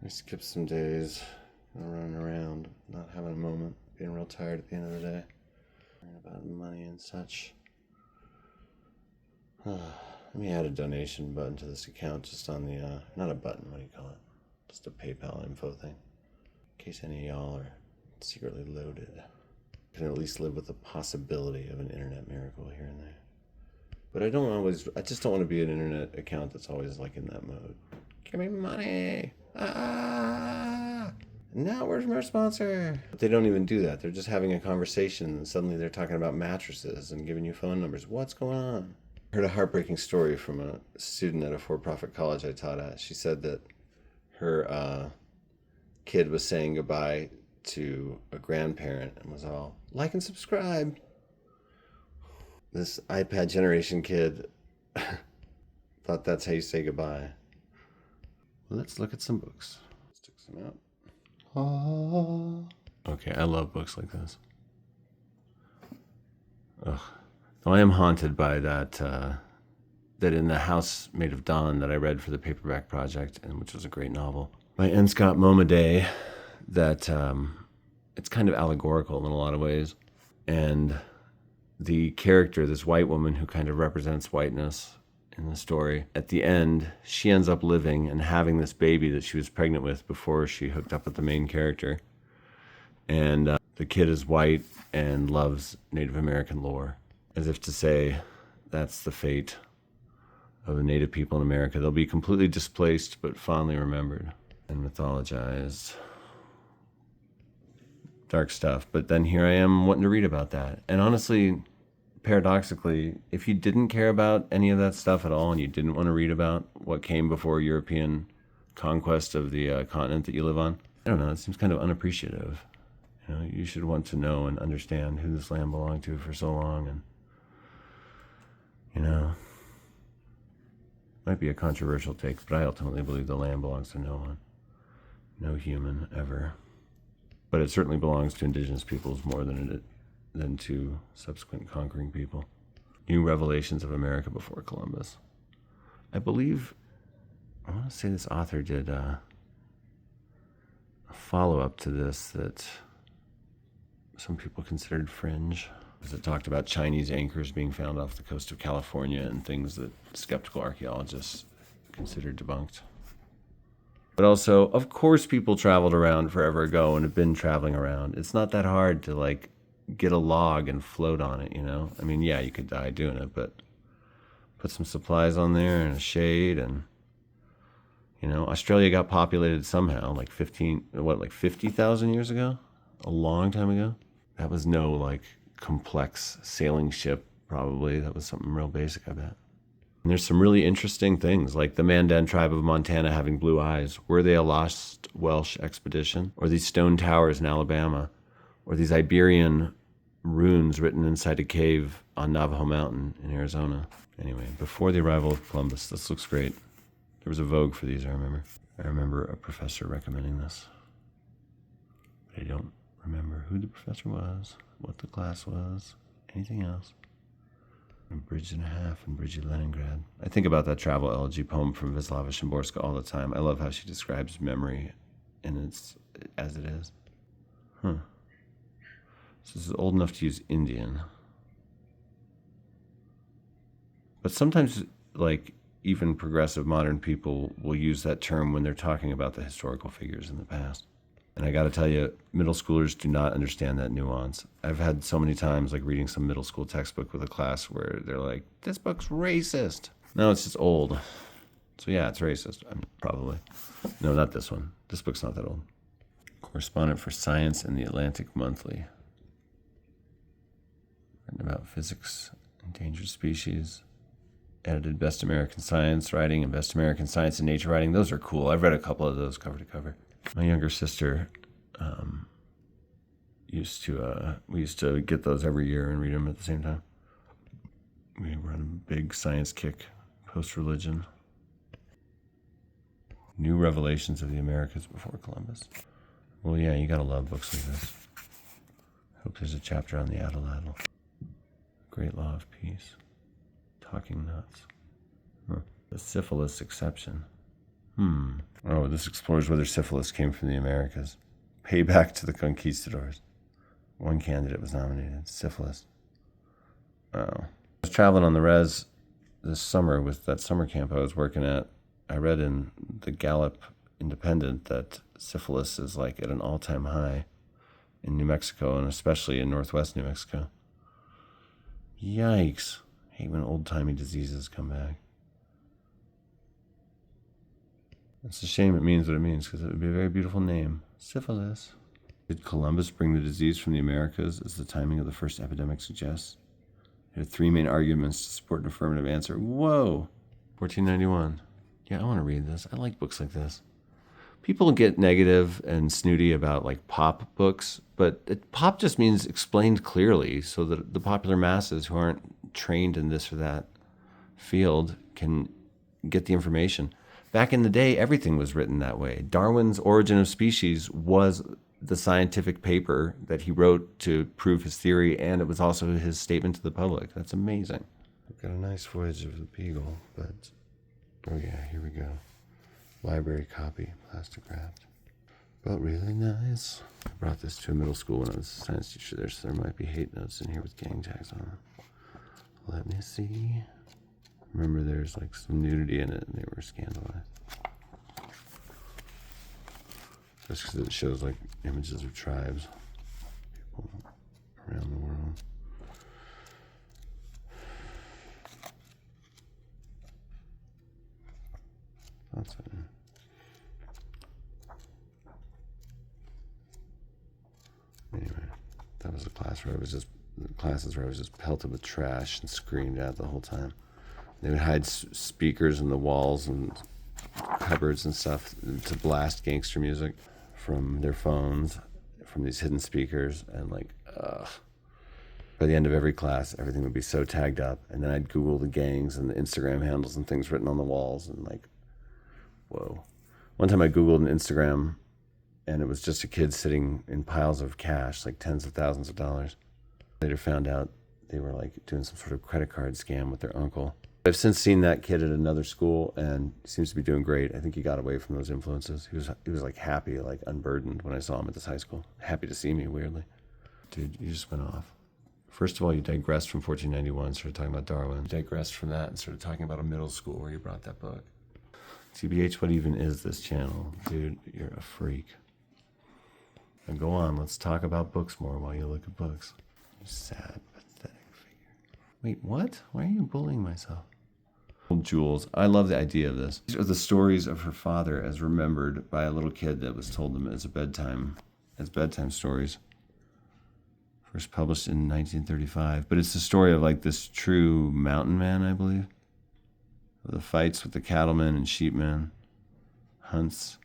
I skipped some days, running around, not having a moment, being real tired at the end of the day, worrying about money and such. Let me add a donation button to this account just on the, not a button, what do you call it? Just a PayPal info thing. In case any of y'all are secretly loaded. Can at least live with the possibility of an internet miracle here and there. But I just don't want to be an internet account that's always like in that mode. Give me money! Ah! Now where's my sponsor? But they don't even do that. They're just having a conversation and suddenly they're talking about mattresses and giving you phone numbers. What's going on? I heard a heartbreaking story from a student at a for-profit college I taught at. She said that her kid was saying goodbye to a grandparent and was all, like and subscribe. This iPad generation kid thought that's how you say goodbye. Let's look at some books. Let's check some out. Okay, I love books like this. Ugh. Though I am haunted by that in The House Made of Dawn that I read for the paperback project, and which was a great novel by N. Scott Momaday, that it's kind of allegorical in a lot of ways. And the character, this white woman who kind of represents whiteness in the story, at the end, she ends up living and having this baby that she was pregnant with before she hooked up with the main character. And the kid is white and loves Native American lore, as if to say, that's the fate of the Native people in America. They'll be completely displaced, but fondly remembered and mythologized. Dark stuff. But then here I am wanting to read about that. And honestly, paradoxically, if you didn't care about any of that stuff at all and you didn't want to read about what came before European conquest of the continent that you live on, I don't know, it seems kind of unappreciative. You know, you should want to know and understand who this land belonged to for so long. And, you know, might be a controversial take, but I ultimately believe the land belongs to no one. No human ever. But it certainly belongs to indigenous peoples more than to subsequent conquering people. New revelations of America before Columbus. I believe, I want to say this author did a follow-up to this that some people considered fringe, because it talked about Chinese anchors being found off the coast of California and things that skeptical archaeologists considered debunked. But also, of course, people traveled around forever ago and have been traveling around. It's not that hard to, like, get a log and float on it, you know? I mean, yeah, you could die doing it, but put some supplies on there and a shade and, you know, Australia got populated somehow, like 50,000 years ago? A long time ago? That was no, like, complex sailing ship, probably. That was something real basic, I bet. And there's some really interesting things, like the Mandan tribe of Montana having blue eyes. Were they a lost Welsh expedition? Or these stone towers in Alabama? Or these Iberian runes written inside a cave on Navajo Mountain in Arizona? Anyway, before the arrival of Columbus, this looks great. There was a Vogue for these, I remember. I remember a professor recommending this. But I don't remember who the professor was, what the class was, anything else. A Bridge and a Half in Bridgie, Leningrad. I think about that travel elegy poem from Wisława Szymborska all the time. I love how she describes memory as it is. So this is old enough to use Indian. But sometimes, like, even progressive modern people will use that term when they're talking about the historical figures in the past. And I got to tell you, middle schoolers do not understand that nuance. I've had so many times, like, reading some middle school textbook with a class where they're like, this book's racist. No, it's just old. So yeah, it's racist. Probably. No, not this one. This book's not that old. Correspondent for Science in the Atlantic Monthly. Written about physics, endangered species. Edited Best American Science Writing and Best American Science and Nature Writing. Those are cool. I've read a couple of those cover to cover. My younger sister we used to get those every year and read them at the same time. We were on a big science kick, post-religion. New Revelations of the Americas before Columbus. Well, yeah, you gotta love books like this. Hope there's a chapter on the Atlatl. Great Law of Peace. Talking Nuts. The syphilis exception. Oh, this explores whether syphilis came from the Americas. Payback to the conquistadors. One candidate was nominated. Syphilis. Oh. I was traveling on the res this summer with that summer camp I was working at. I read in the Gallup Independent that syphilis is like at an all-time high in New Mexico, and especially in northwest New Mexico. Yikes. I hate when old-timey diseases come back. It's a shame it means what it means, because it would be a very beautiful name. Syphilis. Did Columbus bring the disease from the Americas, as the timing of the first epidemic suggests? It had three main arguments to support an affirmative answer. Whoa! 1491. Yeah, I want to read this. I like books like this. People get negative and snooty about like pop books, but pop just means explained clearly so that the popular masses who aren't trained in this or that field can get the information. Back in the day, everything was written that way. Darwin's Origin of Species was the scientific paper that he wrote to prove his theory, and it was also his statement to the public. That's amazing. I've got a nice Voyage of the Beagle, but oh yeah, here we go. Library copy, plastic wrapped, but really nice. I brought this to a middle school when I was a science teacher there, so there might be hate notes in here with gang tags on them. Let me see. Remember, there's like some nudity in it, and they were scandalized. Just because it shows like images of tribes, people around the world. That's it. Anyway, that was classes where I was just pelted with trash and screamed at the whole time. They would hide speakers in the walls and cupboards and stuff to blast gangster music from their phones, from these hidden speakers, and like, by the end of every class, everything would be so tagged up, and then I'd Google the gangs and the Instagram handles and things written on the walls, and like, whoa. One time I Googled an Instagram, and it was just a kid sitting in piles of cash, like tens of thousands of dollars. Later found out they were like doing some sort of credit card scam with their uncle. I've since seen that kid at another school, and he seems to be doing great. I think he got away from those influences. He was like happy, like unburdened when I saw him at this high school. Happy to see me, weirdly. Dude, you just went off. First of all, you digressed from 1491, started talking about Darwin. You digressed from that and started talking about a middle school where you brought that book. TBH, what even is this channel? Dude, you're a freak. Now go on, let's talk about books more while you look at books. You sad, pathetic figure. Wait, what? Why are you bullying myself? Jules, I love the idea of this. These are the stories of her father as remembered by a little kid that was told them as bedtime stories. First published in 1935. But it's the story of like this true mountain man, I believe. The fights with the cattlemen and sheepmen, hunts,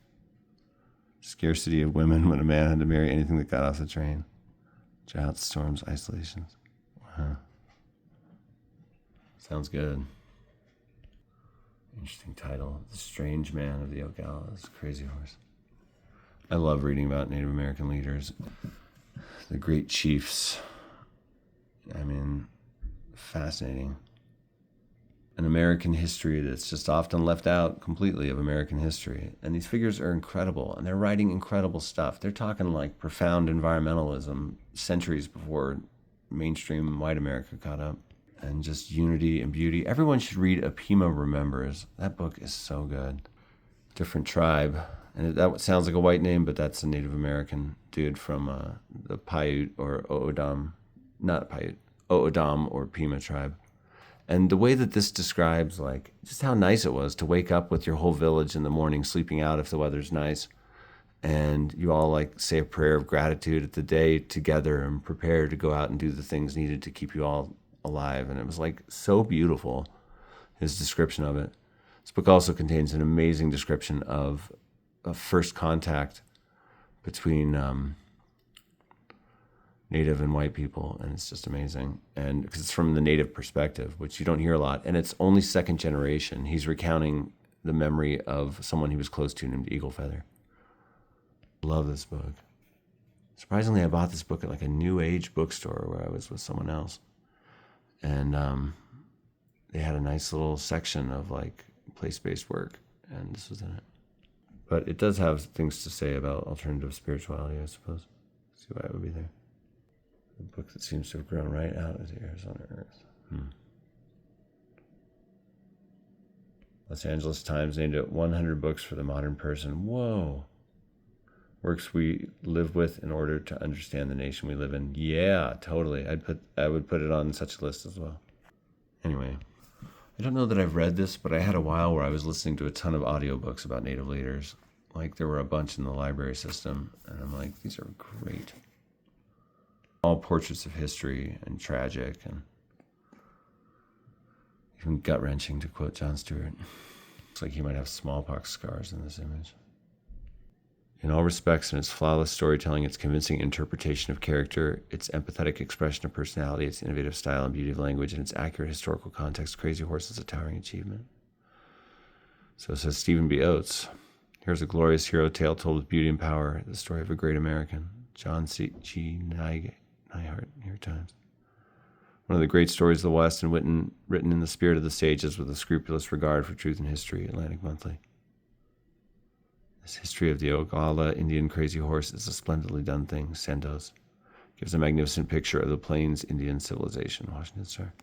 scarcity of women when a man had to marry anything that got off the train, droughts, storms, isolations. Wow. Sounds good. Interesting title. The Strange Man of the Ogalas, Crazy Horse. I love reading about Native American leaders, the great chiefs. I mean, fascinating. An American history that's just often left out completely of American history. And these figures are incredible, and they're writing incredible stuff. They're talking like profound environmentalism centuries before mainstream white America caught up. And just unity and beauty. Everyone should read A Pima Remembers. That book is so good. Different tribe. And that sounds like a white name, but that's a Native American dude from the Paiute or O'odham, not Paiute, O'odham or Pima tribe. And the way that this describes like just how nice it was to wake up with your whole village in the morning, sleeping out if the weather's nice. And you all like say a prayer of gratitude at the day together and prepare to go out and do the things needed to keep you all alive. And it was like so beautiful, his description of it. This book also contains an amazing description of a first contact between Native and white people, and it's just amazing. And because it's from the Native perspective, which you don't hear a lot, and it's only second generation. He's recounting the memory of someone he was close to named Eagle Feather. Love this book. Surprisingly, I bought this book at like a new age bookstore where I was with someone else. And they had a nice little section of like place-based work, and this was in it. But it does have things to say about alternative spirituality, I suppose. See why it would be there. A book that seems to have grown right out of the Arizona earth. Los Angeles Times named it 100 books for the modern person. Whoa. Works we live with in order to understand the nation we live in. Yeah, totally. I would put it on such a list as well. Anyway, I don't know that I've read this, but I had a while where I was listening to a ton of audiobooks about Native leaders. Like there were a bunch in the library system, and I'm like, these are great. All portraits of history and tragic and even gut-wrenching, to quote Jon Stewart. Looks like he might have smallpox scars in this image. In all respects, in its flawless storytelling, its convincing interpretation of character, its empathetic expression of personality, its innovative style and beauty of language, and its accurate historical context, Crazy Horse is a towering achievement. So says Stephen B. Oates. Here's a glorious hero tale told with beauty and power, the story of a great American. John C.G. Nyhart, New York Times. One of the great stories of the West and written in the spirit of the sages with a scrupulous regard for truth and history, Atlantic Monthly. This history of the Oglala Indian Crazy Horse is a splendidly done thing, Sendos. Gives a magnificent picture of the Plains Indian civilization, Washington Star.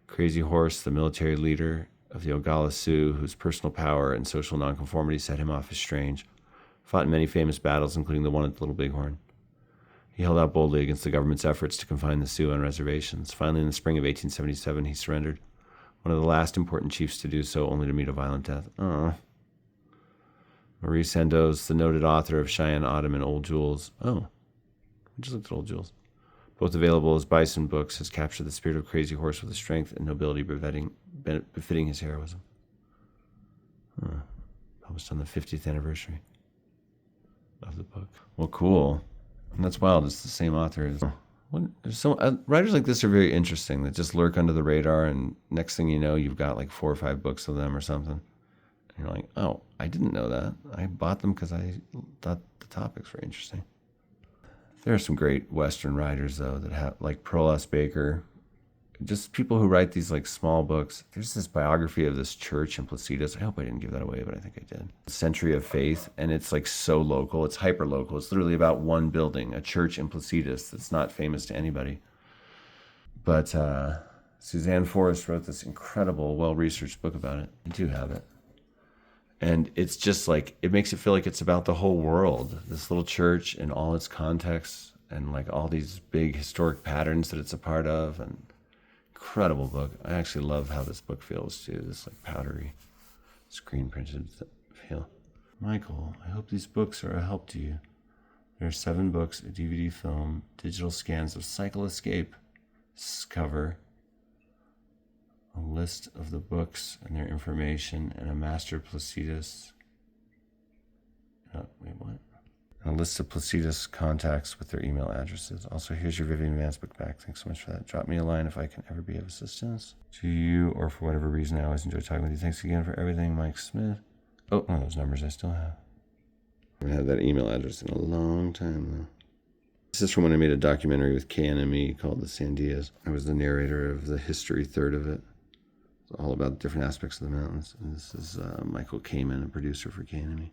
Crazy Horse, the military leader of the Oglala Sioux, whose personal power and social nonconformity set him off as strange, fought in many famous battles, including the one at the Little Bighorn. He held out boldly against the government's efforts to confine the Sioux on reservations. Finally, in the spring of 1877, he surrendered, one of the last important chiefs to do so, only to meet a violent death. Marie Sendos, the noted author of Cheyenne Autumn and Old Jules. Oh, I just looked at Old Jules. Both available as Bison books, has captured the spirit of Crazy Horse with a strength and nobility befitting his heroism. Published on the 50th anniversary of the book. Well, cool. And that's wild. It's the same author as... writers like this are very interesting, that just lurk under the radar, and next thing you know, you've got like 4 or 5 books of them or something. And you're like, oh, I didn't know that. I bought them because I thought the topics were interesting. There are some great Western writers, though, that have, like Pearl S. Baker, just people who write these like small books. There's this biography of this church in Placitas. I hope I didn't give that away, but I think I did. Century of Faith, and it's like so local. It's hyper local. It's literally about one building, a church in Placitas that's not famous to anybody. But Suzanne Forrest wrote this incredible, well-researched book about it. I do have it. And it's just like, it makes it feel like it's about the whole world. This little church and all its contexts and like all these big historic patterns that it's a part of. And incredible book. I actually love how this book feels too. This like powdery screen printed feel. Michael, I hope these books are a help to you. There are 7 books, a DVD film, digital scans of Cycle Escape cover, a list of the books and their information, and a master Placitas. A list of Placitas contacts with their email addresses. Also, here's your Vivian Vance book back. Thanks so much for that. Drop me a line if I can ever be of assistance to you, or for whatever reason. I always enjoy talking with you. Thanks again for everything, Mike Smith. Oh, one of those numbers I still have. I haven't had that email address in a long time, though. This is from when I made a documentary with KNME called The Sandias. I was the narrator of the history third of it. It's all about different aspects of the mountains. And this is Michael Kamen, a producer for KNME.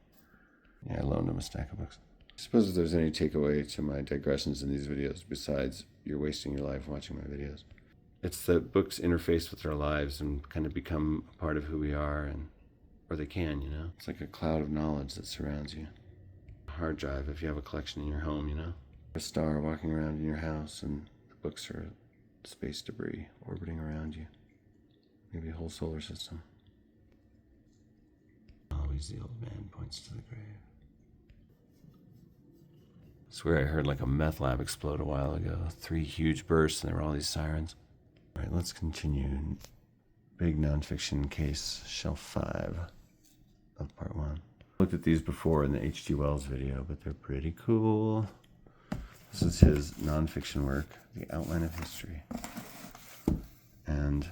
Yeah, I loaned him a stack of books. I suppose if there's any takeaway to my digressions in these videos, besides you're wasting your life watching my videos, it's that books interface with our lives and kind of become a part of who we are, and or they can, you know? It's like a cloud of knowledge that surrounds you. A hard drive if you have a collection in your home, you know? A star walking around in your house, and the books are space debris orbiting around you. Maybe a whole solar system. Always the old man points to the grave. I swear I heard like a meth lab explode a while ago. 3 huge bursts, and there were all these sirens. All right, let's continue. Big nonfiction case, shelf 5 of part 1. I looked at these before in the H.G. Wells video, but they're pretty cool. This is his nonfiction work, The Outline of History. And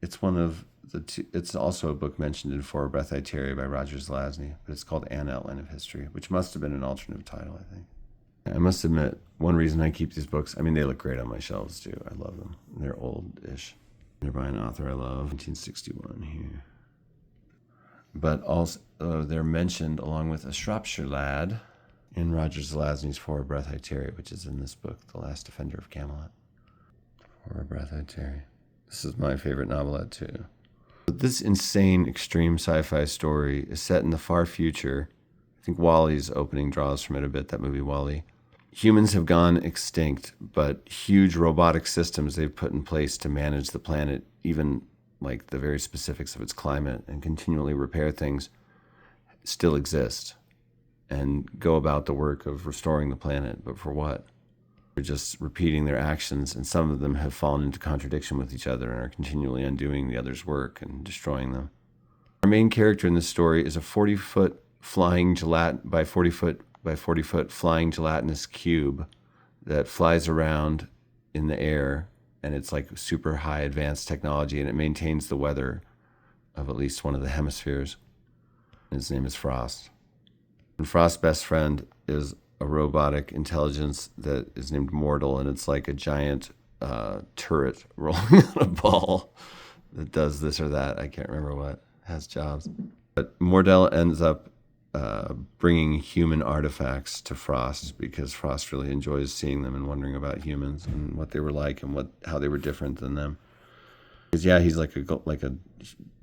it's one of the two, it's also a book mentioned in For a Breath I Tarry by Roger Zelazny, but it's called An Outline of History, which must have been an alternative title, I think. I must admit, one reason I keep these books, I mean, they look great on my shelves too. I love them. They're old-ish. They're by an author I love, 1961 here. but also they're mentioned along with a Shropshire lad in Roger Zelazny's For a Breath I Tarry, which is in this book, The Last Defender of Camelot. For a Breath I Tarry. This is my favorite novelette too. But this insane, extreme sci-fi story is set in the far future. I think WALL-E's opening draws from it a bit, that movie WALL-E. Humans have gone extinct, but huge robotic systems they've put in place to manage the planet, even like the very specifics of its climate, and continually repair things, still exist and go about the work of restoring the planet. But for what? They're just repeating their actions, and some of them have fallen into contradiction with each other and are continually undoing the other's work and destroying them. Our main character in this story is a 40-foot flying by 40 foot flying gelatinous cube that flies around in the air, and it's like super high advanced technology, and it maintains the weather of at least one of the hemispheres. His name is Frost. And Frost's best friend is a robotic intelligence that is named Mortal, and it's like a giant turret rolling on a ball that does this or that. I can't remember what. Has jobs. But Mordell ends up bringing human artifacts to Frost because Frost really enjoys seeing them and wondering about humans and what they were like and how they were different than them. Because yeah, he's like a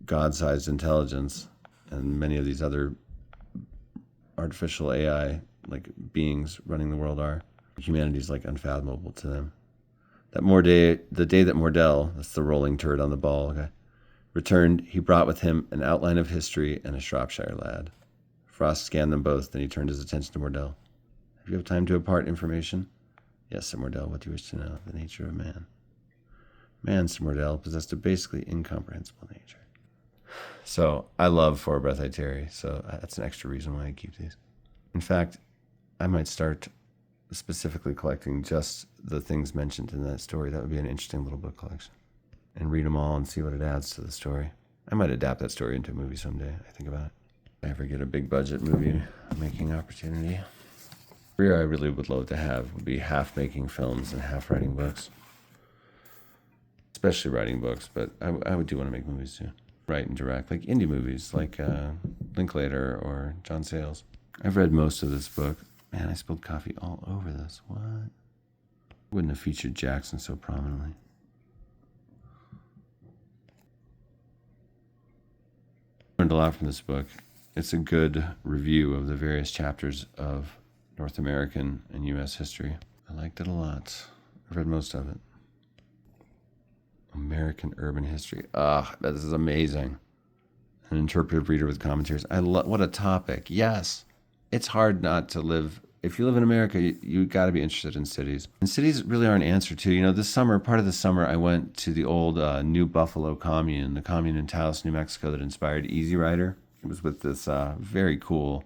god-sized intelligence, and many of these other artificial AI like beings running the world are. Humanity's like unfathomable to them. The day that Mordell, that's the rolling turd on the ball, okay, returned, he brought with him an outline of history and a Shropshire lad. Frost scanned them both, then he turned his attention to Mordell. Have you have time to impart information? Yes, said Mordell. What do you wish to know? The nature of man. Man, said Mordell, possessed a basically incomprehensible nature. So I love For a Breath I Tarry, so that's an extra reason why I keep these. In fact, I might start specifically collecting just the things mentioned in that story. That would be an interesting little book collection. And read them all and see what it adds to the story. I might adapt that story into a movie someday. I think about it. If I ever get a big budget movie making opportunity. The career I really would love to have would be half making films and half writing books. Especially writing books, but I would do want to make movies too. Write and direct, like indie movies, like Linklater or John Sayles. I've read most of this book. Man, I spilled coffee all over this. What? Wouldn't have featured Jackson so prominently. I learned a lot from this book. It's a good review of the various chapters of North American and U.S. history. I liked it a lot. I've read most of it. American urban history. This is amazing. An interpretive reader with commentaries. What a topic. Yes. It's hard not to live. If you live in America, you got to be interested in cities. And cities really are an answer to, this summer, part of the summer, I went to the old New Buffalo commune, the commune in Taos, New Mexico that inspired Easy Rider. It was with this very cool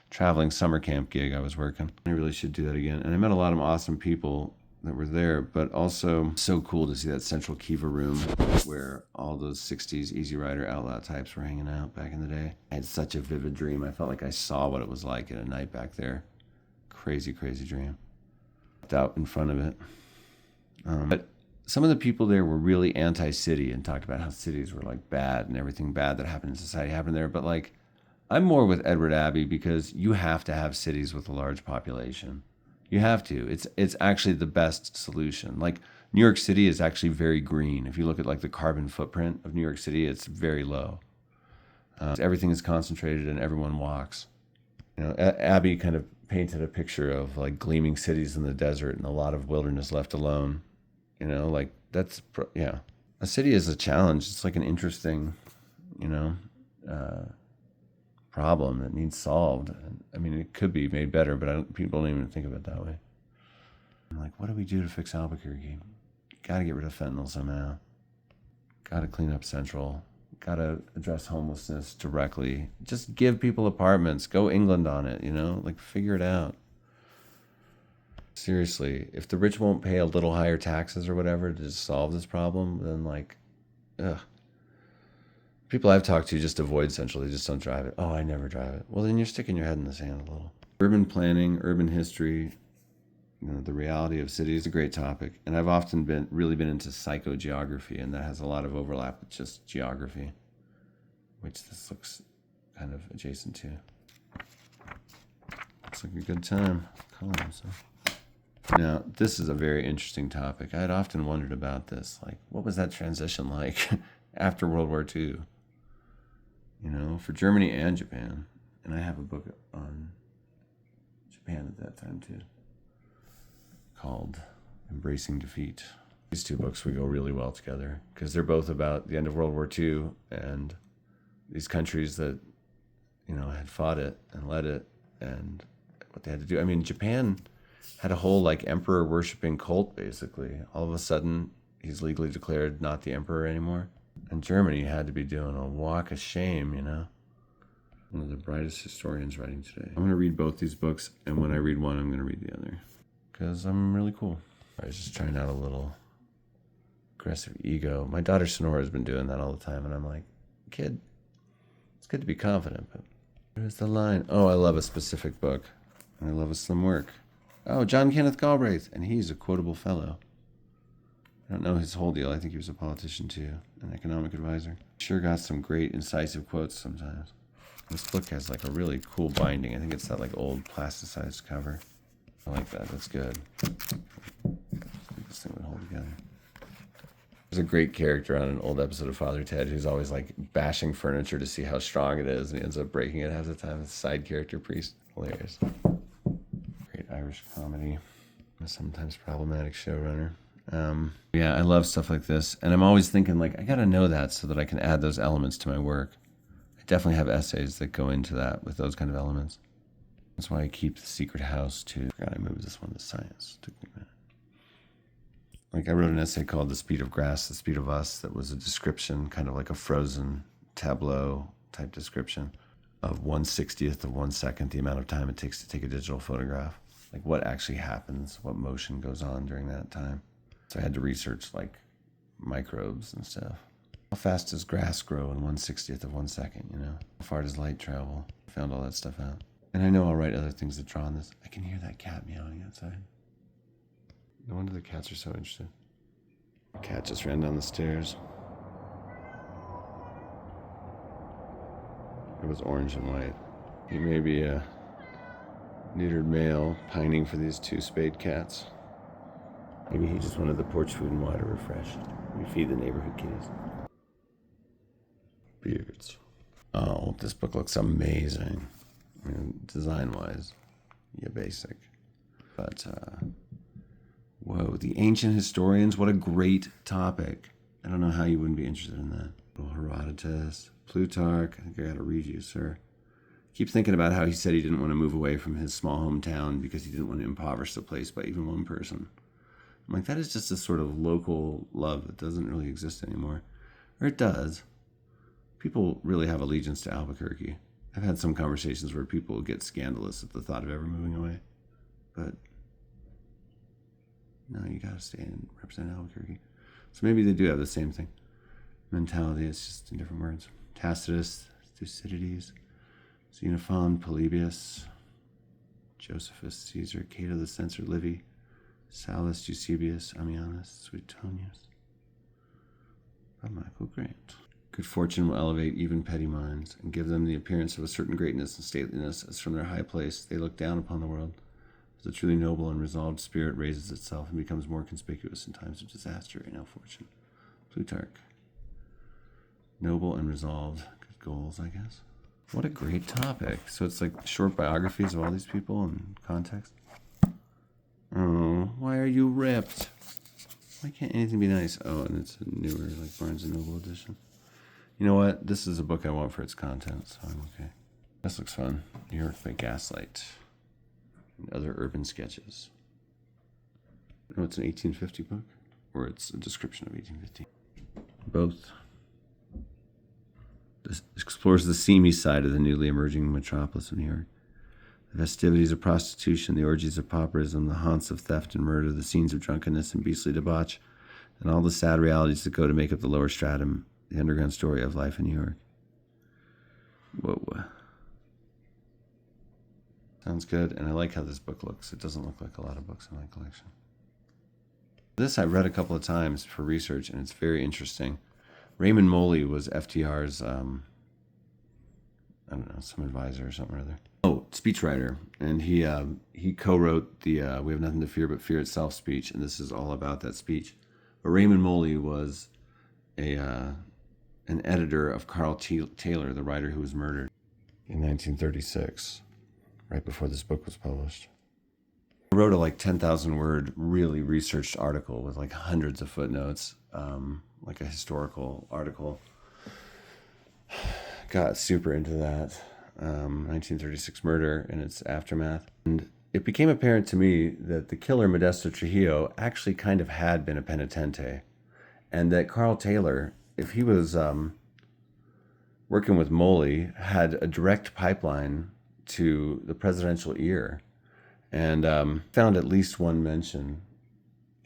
traveling summer camp gig I was working. I really should do that again. And I met a lot of awesome people that were there, but also so cool to see that central Kiva room where all those 60s Easy Rider outlaw types were hanging out back in the day. I had such a vivid dream. I felt like I saw what it was like at a night back there. Crazy, crazy dream. Out in front of it. But some of the people there were really anti-city and talked about how cities were like bad and everything bad that happened in society happened there. But like, I'm more with Edward Abbey because you have to have cities with a large population. You have to. It's actually the best solution. Like New York City is actually very green. If you look at like the carbon footprint of New York City, it's very low. Everything is concentrated and everyone walks. Abbey kind of painted a picture of like gleaming cities in the desert and a lot of wilderness left alone. A city is a challenge. It's like an interesting, problem that needs solved. I mean, it could be made better, but people don't even think of it that way. I'm like, what do we do to fix Albuquerque? Got to get rid of fentanyl somehow. Got to clean up Central. Got to address homelessness directly. Just give people apartments. Go England on it, figure it out. Seriously, if the rich won't pay a little higher taxes or whatever to just solve this problem, then people I've talked to just avoid Central. They just don't drive it. Oh, I never drive it. Well, then you're sticking your head in the sand a little. Urban planning, urban history, the reality of cities is a great topic. And I've often been into psychogeography, and that has a lot of overlap with just geography, which this looks kind of adjacent to. Looks like a good time. So. Now, this is a very interesting topic. I had often wondered about this. Like, what was that transition like after World War II? You know, for Germany and Japan. And I have a book on Japan at that time, too, called Embracing Defeat. These two books would go really well together because they're both about the end of World War II and these countries that, you know, had fought it and led it and what they had to do. I mean, Japan had a whole like emperor worshipping cult, basically. All of a sudden, he's legally declared not the emperor anymore. And Germany had to be doing a walk of shame, you know. One of the brightest historians writing today. I'm going to read both these books, and when I read one, I'm going to read the other. Because I'm really cool. I was just trying out a little aggressive ego. My daughter Sonora has been doing that all the time, and I'm like, kid, it's good to be confident, but where's the line? Oh, I love a specific book. And I love a slim work. Oh, John Kenneth Galbraith, and he's a quotable fellow. I don't know his whole deal. I think he was a politician too, an economic advisor. Sure got some great incisive quotes sometimes. This book has like a really cool binding. I think it's that like old plasticized cover. I like that. That's good. I think this thing would hold together. There's a great character on an old episode of Father Ted who's always like bashing furniture to see how strong it is, and he ends up breaking it half the time. It's a side character priest. Hilarious. Great Irish comedy. A sometimes problematic showrunner. Yeah, I love stuff like this, and I'm always thinking like I gotta know that so that I can add those elements to my work. I definitely have essays that go into that with those kind of elements. That's why I keep The Secret House too. I forgot I moved this one to science. It took me a minute. Like I wrote an essay called The Speed of Grass, The Speed of Us, that was a description, kind of like a frozen tableau type description of 1/60th of 1 second, the amount of time it takes to take a digital photograph. Like what actually happens, what motion goes on during that time. So I had to research like microbes and stuff. How fast does grass grow in 1/60th of 1 second, you know? How far does light travel? I found all that stuff out. And I know I'll write other things that draw on this. I can hear that cat meowing outside. No wonder the cats are so interested. The cat just ran down the stairs. It was orange and white. He may be a neutered male pining for these two spayed cats. Maybe he just wanted the porch food and water refreshed. We feed the neighborhood kitties. Beards. Oh, this book looks amazing. I mean, design-wise, yeah, basic. But, whoa, the ancient historians, what a great topic. I don't know how you wouldn't be interested in that. Herodotus, Plutarch, I think I gotta read you, sir. Keep thinking about how he said he didn't want to move away from his small hometown because he didn't want to impoverish the place by even one person. I'm like, that is just a sort of local love that doesn't really exist anymore. Or it does. People really have allegiance to Albuquerque. I've had some conversations where people get scandalous at the thought of ever moving away. But no, you gotta stay and represent Albuquerque. So maybe they do have the same thing. Mentality, it's just in different words. Tacitus, Thucydides, Xenophon, Polybius, Josephus, Caesar, Cato the Censor, Livy, Sallust, Eusebius, Ammianus, Suetonius, by Michael Grant. Good fortune will elevate even petty minds and give them the appearance of a certain greatness and stateliness as from their high place they look down upon the world. As a truly noble and resolved spirit raises itself and becomes more conspicuous in times of disaster and ill fortune. Plutarch. Noble and resolved. Good goals, I guess. What a great topic. So it's like short biographies of all these people in context. Oh, why are you ripped? Why can't anything be nice? Oh, and it's a newer, like Barnes & Noble edition. You know what? This is a book I want for its content, so I'm okay. This looks fun. New York by Gaslight. And other urban sketches. No, it's an 1850 book? Or it's a description of 1850. Both. This explores the seamy side of the newly emerging metropolis of New York. The festivities of prostitution, the orgies of pauperism, the haunts of theft and murder, the scenes of drunkenness and beastly debauch, and all the sad realities that go to make up the lower stratum, the underground story of life in New York. Whoa. Sounds good, and I like how this book looks. It doesn't look like a lot of books in my collection. This I read a couple of times for research, and it's very interesting. Raymond Moley was FDR's I don't know, some advisor or something or other. Oh, speechwriter, and he co-wrote the "We Have Nothing to Fear But Fear Itself" speech, and this is all about that speech. But Raymond Moley was an editor of Carl Taylor, the writer who was murdered in 1936, right before this book was published. I wrote a like 10,000 word, really researched article with like hundreds of footnotes, like a historical article. Got super into that 1936 murder and its aftermath. And it became apparent to me that the killer, Modesto Trujillo, actually kind of had been a penitente. And that Carl Taylor, if he was working with Moley, had a direct pipeline to the presidential ear. And found at least one mention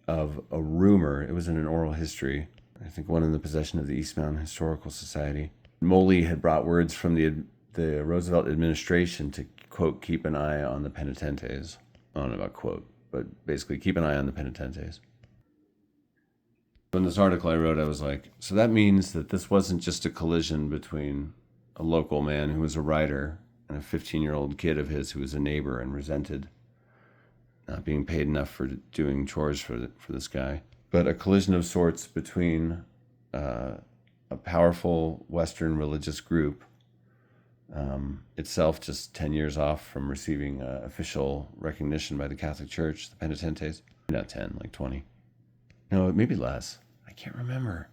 of a rumor. It was in an oral history, I think one in the possession of the East Mountain Historical Society. Moley had brought words from the Roosevelt administration to, quote, keep an eye on the penitentes. I don't know about quote, but basically keep an eye on the penitentes. In this article I wrote, I was like, so that means that this wasn't just a collision between a local man who was a writer and a 15-year-old kid of his who was a neighbor and resented not being paid enough for doing chores for this guy, but a collision of sorts between a powerful Western religious group, itself just 10 years off from receiving official recognition by the Catholic Church, the penitentes. Not 10, like 20. No, maybe less. I can't remember.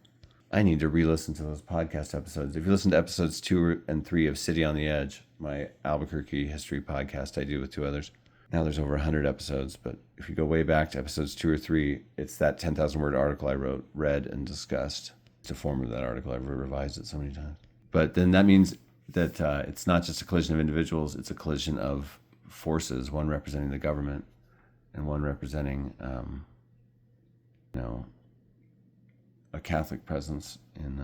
I need to re-listen to those podcast episodes. If you listen to episodes 2 and 3 of City on the Edge, my Albuquerque history podcast I do with 2 others, now there's over 100 episodes, but if you go way back to episodes 2 or 3, it's that 10,000 word article I wrote, read, and discussed. It's a form of that article. I've revised it so many times. But then that means that it's not just a collision of individuals, it's a collision of forces, one representing the government and one representing, a Catholic presence in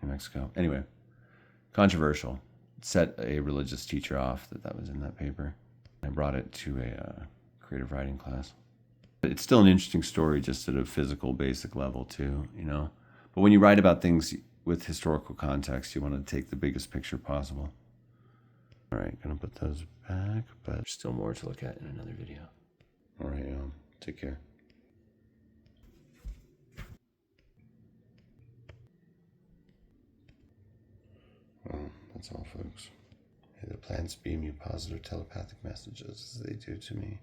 New Mexico. Anyway, controversial. It set a religious teacher off that was in that paper. I brought it to a creative writing class. But it's still an interesting story just at a physical, basic level too, But when you write about things with historical context, you want to take the biggest picture possible. All right, gonna put those back, but there's still more to look at in another video. All right, take care. Well, that's all, folks. May the plants beam you positive telepathic messages as they do to me.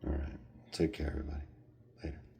All right. Take care, everybody. Later.